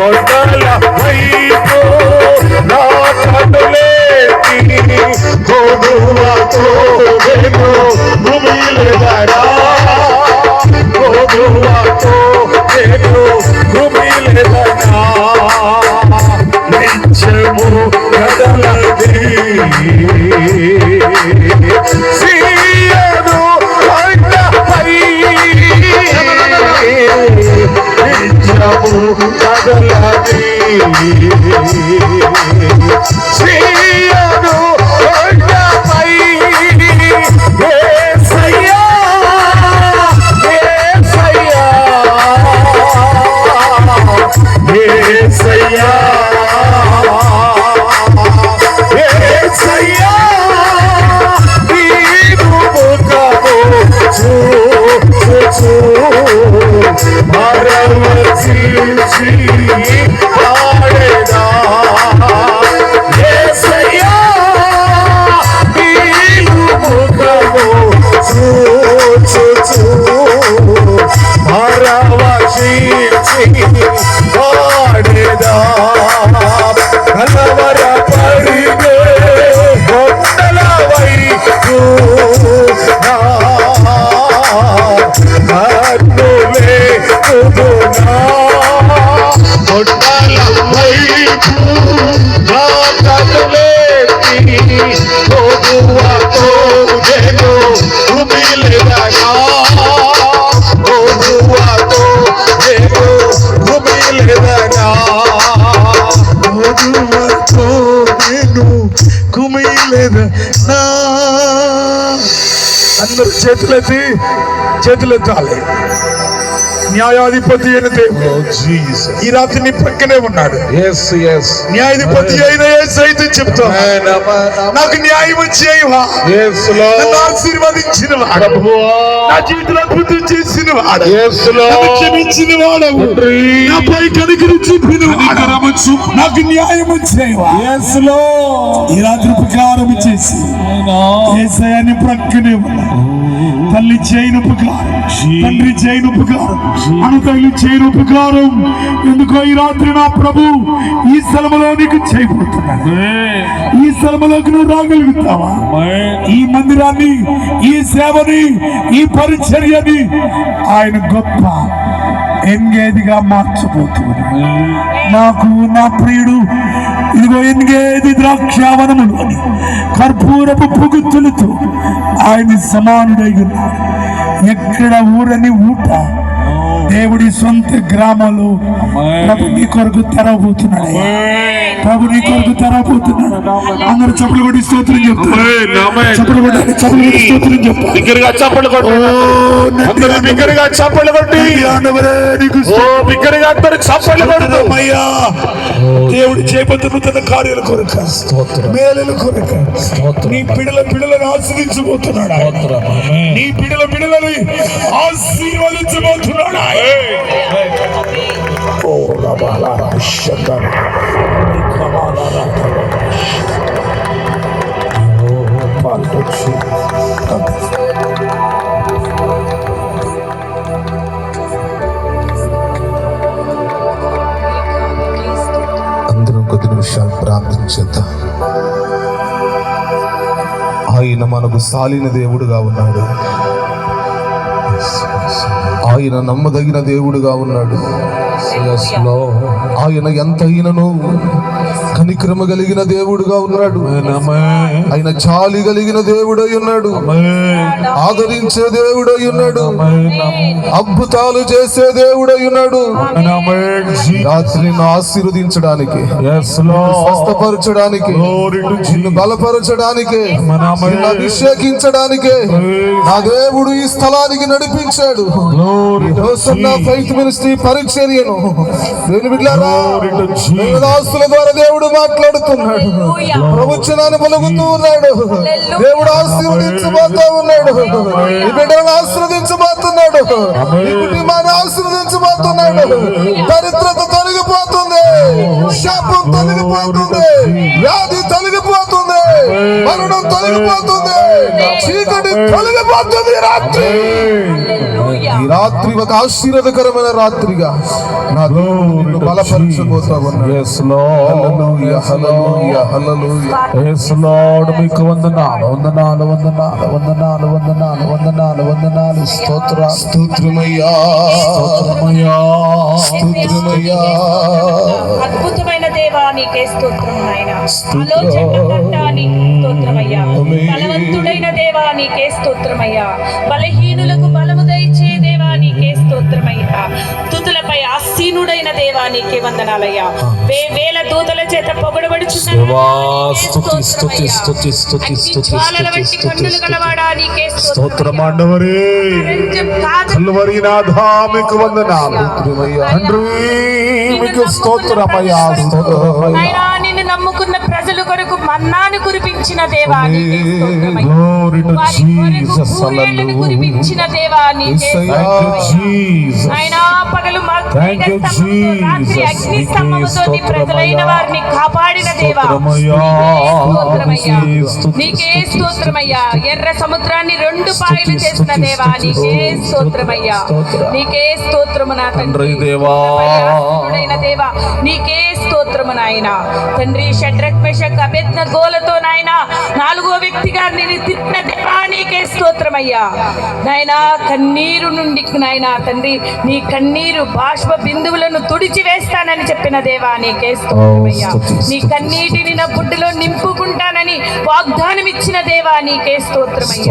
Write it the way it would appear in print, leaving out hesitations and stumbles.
కొండల వైపు నా కన్నులేటి ప్రభువుతో నేను భూమిలేదనా ప్రభువుతో నేను భూమిలేదనా నిత్యము కదలది సీయను కొండపై నిత్యము కదలది సీయను కొండపై యేసయ్యా యేసయ్యా యేసయ్యా యేసయ్యా నీవు ముఖము చూచు మరవచించి పాడేదా యేసయ్యా నీవు ముఖము చూచు మరవచించి పాడేదా కలవర పడిగే కొండల వైపు నా కన్నులే కుదునా కొండల వైపు నా కన్నులేటి ప్రభువుతో నేను భూమిలేదనా ప్రభువుతో నేను భూమిలేదనా ప్రభువుతో నేను కుమిలేదనా అందరూ చేతులెత్తాలి. న్యాయాధిపతి అయిన దేవుడు ఈ రాత్రి నీ పక్కనే ఉన్నాడు. న్యాయాధిపతి అయిన యేసయ్యతో చెప్తాను, నాకు న్యాయం చేయవా, నన్ను ఆశీర్వదించిన వాడు, నా జీవితంలో అద్భుతం చేసిన వాడు, క్షమించిన వాడవు, నాపై కనికరం చూపిన వాడు, నాకు న్యాయం చేయవా. ఈ రాత్రి ఉపకారం చేసి యేసయ్యని ప్రక్కనే ఉన్నాడు. తల్లి చేయని ఉపకారం, తండ్రి చేయని ఉపకారం, అనుతల్లి చేయని ఉపకారం ఎందుకో ఈ రాత్రి నా ప్రభు ఈ స్థలములో నీకు చేయబోతున్నాడు. ఈ స్థలములోకి నువ్వు రాగలుగుతావా? ఈ మందిరాన్ని, ఈ సేవని, ఈ పరిచర్యని ఆయన గొప్ప ఎంగేదిగా మార్చబోతున్నాడు. నాకు నా ప్రియుడు ఇదిగో ఎంగేది ద్రాక్షావనములోని కర్పూరపు పొగుతులతో ఆయన సమానుడై ఉన్నాడు. ఎక్కడ ఊరని ఊట దేవుడి సొంత గ్రామంలో ప్రభు నీ కొరకు తెరవబోతున్నాడు. ప్రభు నీ కొరకు తెరవబోతున్నాడు. అందరూ చప్పలు కొట్టి స్తోత్రం చెప్తారు. చప్పలు కొట్టాలి, చప్పలు కొట్టి స్తోత్రం చెప్తారు. బిగ్గరగా చప్పలు కొట్టు, అందరూ బిగ్గరగా చప్పలు కొట్టి బిగ్గరగా అందరూ చప్పలు కొడుతామయ్యా. దేవుడు చేపడుతున్న తన కార్యాల కొరక, మేలుల కొరక నీ పిల్లలను ఆశీర్వదించబోతున్నాడు. నీ పిల్లలని ఆశీర్వదించబోతున్నాడు. అందరం కొద్ది నిమిషాలు ప్రార్థించేద్దాం. ఆయన మనకు సాలిన దేవుడుగా ఉన్నాడు. ఆయన నమ్మదగిన దేవుడుగా ఉన్నాడు. ఆయన ఎంతైనను కనికరమ కలిగిన దేవుడుగా ఉన్నాడు. ఆయన చాలి కలిగిన దేవుడై ఉన్నాడు. ఆదరించే దేవుడై ఉన్నాడు. అద్భుతాలు చేసే దేవుడై ఉన్నాడు. రాత్రిని ఆశీర్వదించడానికి, స్వస్థపరచడానికి, నిన్ను బలపరచడానికి, అభిషేకించడానికి నా దేవుడు ఈ స్థలానికి నడిపించాడు. ఫెయిత్ మినిస్ట్రీ పరిచర్యను దాసుల ద్వారా దేవుడు మాట్లాడుతున్నాడు. ప్రవచనాన్ని పలుకుతూ ఉన్నాడు. దేవుడు ఆశీర్వదించబోతా ఉన్నాడు. ఈ బిడ్డలను ఆశీర్వదించబోతున్నాడు. ఈ కుటుంబాన్ని ఆశీర్వదించబోతున్నాడు. దరిద్రత తొలగిపోతుంది, శాపం తొలగిపోతుంది, వ్యాధి తొలగిపోతుంది, మరణం తొలగిపోతుంది, చీకటి తొలగిపోతుంది. రాత్రి ఈ రాత్రి ఒక ఆశీర్వాదకరమైన రాత్రిగా నా దేవుడు నిన్ను బలపరచబోతా ఉన్నాడు. Yes, Lord. హల్లెలూయా, హల్లెలూయా, హల్లెలూయా. Yes, Lord. మీకు వందనాలు వందనాలు వందనాలు వందనాలు వందనాలు వందనాలు వందనాలు స్తోత్ర స్తోత్రమయ్యా, స్తోత్రమయ్యా స్తోత్రమయ్యా. అద్భుతమైన దేవా నీకే స్తోత్రం నాయనా. స్తోత్రం. ఆలోచనకర్త నీకే స్తోత్రమయ్యా. ఆమేన్. బలవంతుడైన దేవా నీకే స్తోత్రమయ్యా. బలహీనులకు బలము దయచే దేవా నీకే స్తోత్రమయ్యా. స్తుతులపై ఆసీనుడైన దేవా నీకే వందనాలయ్యా. వేల దూతల చేత పొగడబడుచున్న దేవా, నీకే స్తుతి, స్తుతి, స్తోత్రమయ్యా. స్తుతి, స్తుతి, అగ్ని స్తుతి, జ్వాలల స్తుతి, వంటి స్తుతి, కన్నులు స్తుతి. గలవాడా నీకే స్తోత్రం స్తోత్రమయ్యా. ఆండవరే, కల్వరి నాథా మీకు వందనాలు స్తోత్రమయ్యా. తండ్రి, మీకు స్తోత్రమయ్యా స్తోత్రమయ్యా. నాయనా, నిన్ను నమ్ముకున్న ప్రజల కొరకు మన్నాను కురిపించిన దేవా నీకే స్తోత్రమయ్యా. Glory to వారి కొరకు Jesus, పూరేళ్లను hallelujah. కురిపించిన దేవా నీకే యేసయ్యా. Thank you, Jesus. నాయనా, పగలు Thank you, మేఘస్తంభముతో, రాత్రి Jesus. అగ్ని స్తంభముతో నీ ప్రజలైన వారిని కాపాడిన దేవా స్తోత్రమయ్యా. స్తోత్రమయ్యా. స్తుతి, నీకే స్తుతి, స్తోత్రమయ్యా. ఎర్ర సముద్రాన్ని రెండు పాయలు స్తుతి, చేసిన స్తుతి, దేవా స్తుతి, నీకే స్తుతి, స్తోత్రమయ్యా. స్తోత్ర. నీకే స్తోత్రము నా తండ్రి తండ్రి దేవా. స్తుతులపై దేవా నీకే స్తోత్రము నాయన. తండ్రి, షడ్రక్ మెషక్ అబేద్నెగోలతో నాయన నాలుగో వ్యక్తిగా నేను తిట్టిన దేవా నీకే స్తోత్రమయ్యా. నాయన, కన్నీరు నుండి నాయన తండ్రి నీ కన్నీరు బాష్ప బిందువులను తుడిచి వేస్తానని చెప్పిన దేవా నీకే స్తోత్రమయ్యా. స్తుతి, నీ స్తుతి, కన్నీటిని నా బుడ్డలో నింపుకుంటానని వాగ్దానం ఇచ్చిన దేవా నీకే స్తోత్రమయ్యా.